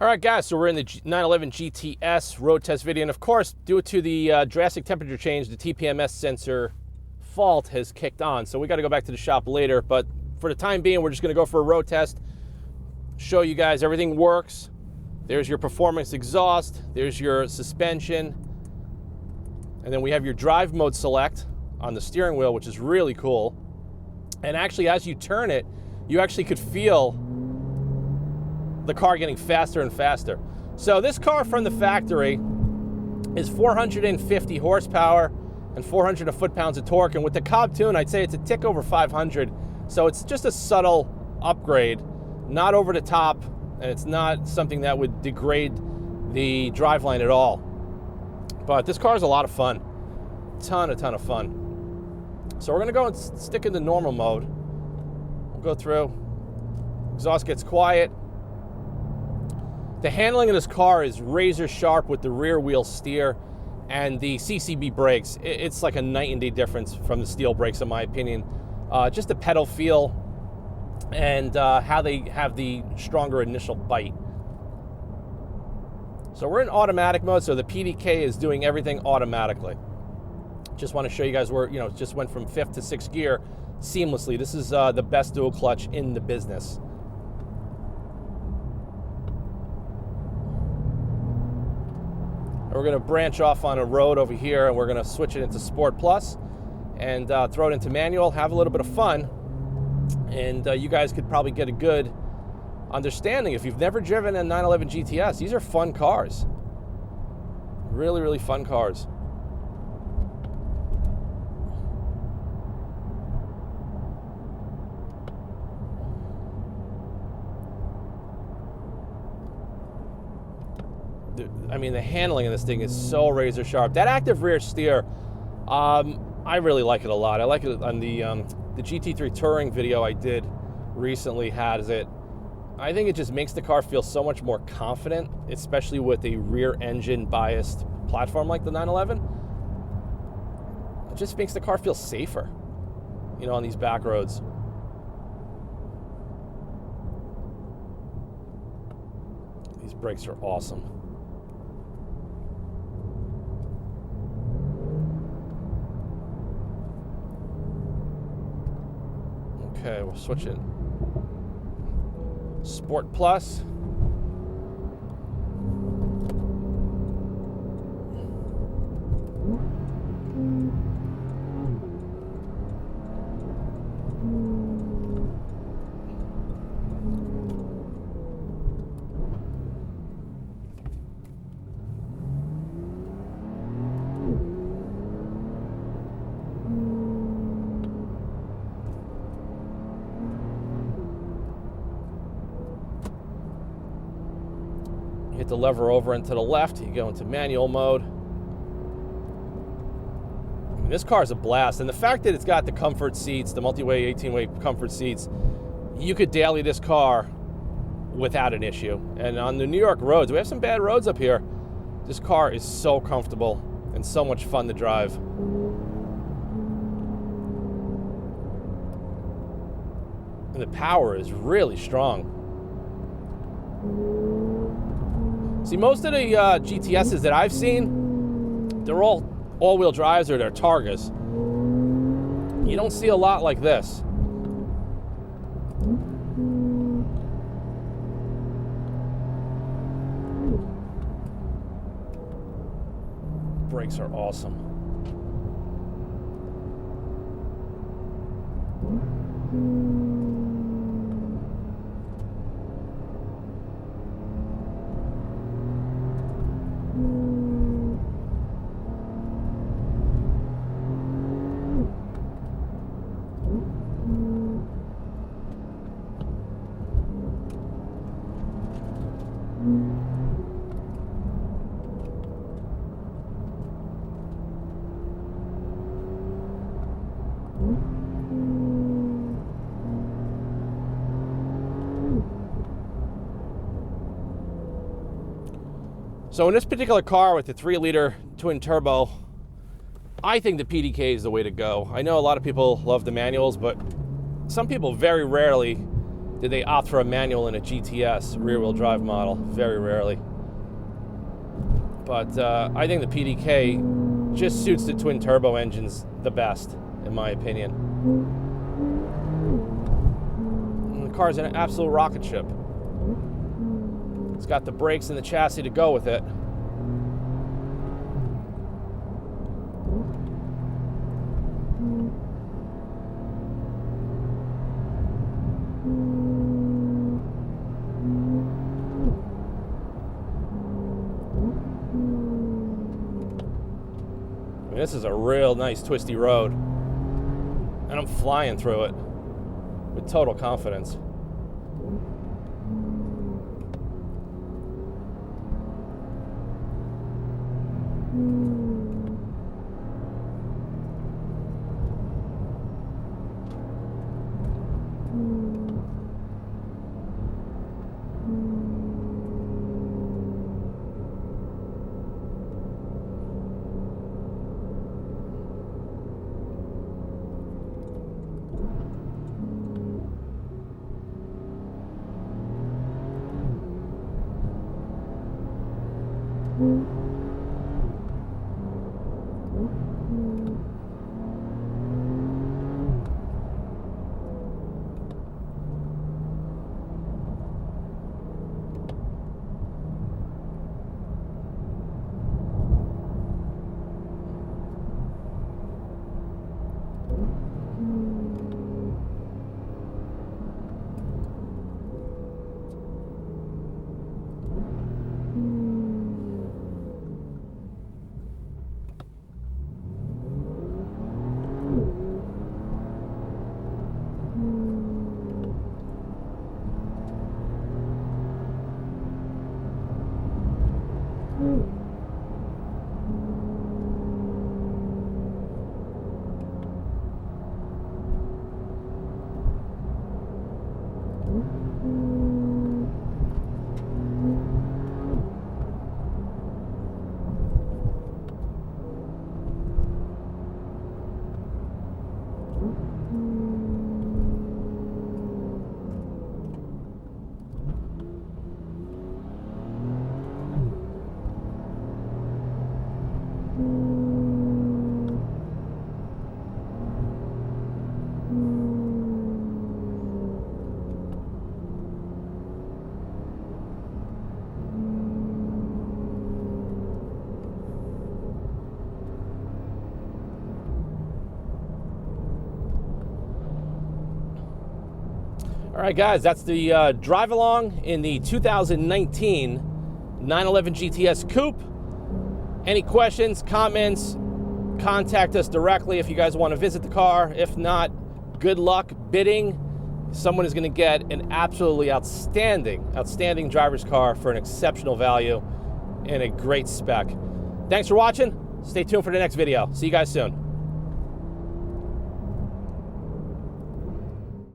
All right, guys, so we're in the 911 GTS road test video, and of course, due to the drastic temperature change, the TPMS sensor fault has kicked on, so we got to go back to the shop later, but for the time being, we're just going to go for a road test, show you guys everything works. There's your performance exhaust, there's your suspension, and then we have your drive mode select on the steering wheel, which is really cool. And actually, as you turn it, you actually could feel the car getting faster and faster. So this car from the factory is 450 horsepower and 400 foot-pounds of torque, and with the COBB tune, I'd say it's a tick over 500. So it's just a subtle upgrade, not over the top, and it's not something that would degrade the driveline at all. But this car is a lot of fun, a ton of fun. So we're gonna go and stick in the normal mode. We'll go through, exhaust gets quiet. The handling of this car is razor sharp with the rear wheel steer and the CCB brakes. It's like a night and day difference from the steel brakes, in my opinion. Just the pedal feel and how they have the stronger initial bite. So we're in automatic mode, so the PDK is doing everything automatically. Just want to show you guys where, it just went from 5th to 6th gear seamlessly. This is the best dual clutch in the business. We're going to branch off on a road over here, and we're going to switch it into Sport Plus and throw it into manual, have a little bit of fun, and you guys could probably get a good understanding. If you've never driven a 911 GTS, these are fun cars. Really fun cars. I mean, the handling of this thing is so razor sharp. That active rear steer, I really like it a lot. I like it on the GT3 Touring video I did recently has it. I think it just makes the car feel so much more confident, especially with a rear engine biased platform like the 911. It just makes the car feel safer, on these back roads. These brakes are awesome. Okay, we'll switch it. Sport Plus. Hit the lever over and to the left, you go into manual mode. I mean, this car is a blast, and the fact that it's got the comfort seats, the multi-way 18-way comfort seats, you could daily this car without an issue. And on the New York roads, we have some bad roads up here. This car is so comfortable and so much fun to drive. And the power is really strong. See, most of the GTSs that I've seen, they're all-wheel drives or they're Targas. You don't see a lot like this. Brakes are awesome. So in this particular car with the 3-liter twin turbo, I think the PDK is the way to go. I know a lot of people love the manuals, but some people very rarely did they opt for a manual in a GTS rear-wheel drive model. Very rarely. But I think the PDK just suits the twin turbo engines the best, in my opinion. And the car's an absolute rocket ship. It's got the brakes and the chassis to go with it. I mean, this is a real nice twisty road, and I'm flying through it with total confidence. All right, guys, that's the drive along in the 2019 911 GTS Coupe. Any questions, comments, contact us directly if you guys want to visit the car. If not, good luck bidding. Someone is going to get an absolutely outstanding driver's car for an exceptional value and a great spec. Thanks for watching. Stay tuned for the next video. See you guys soon.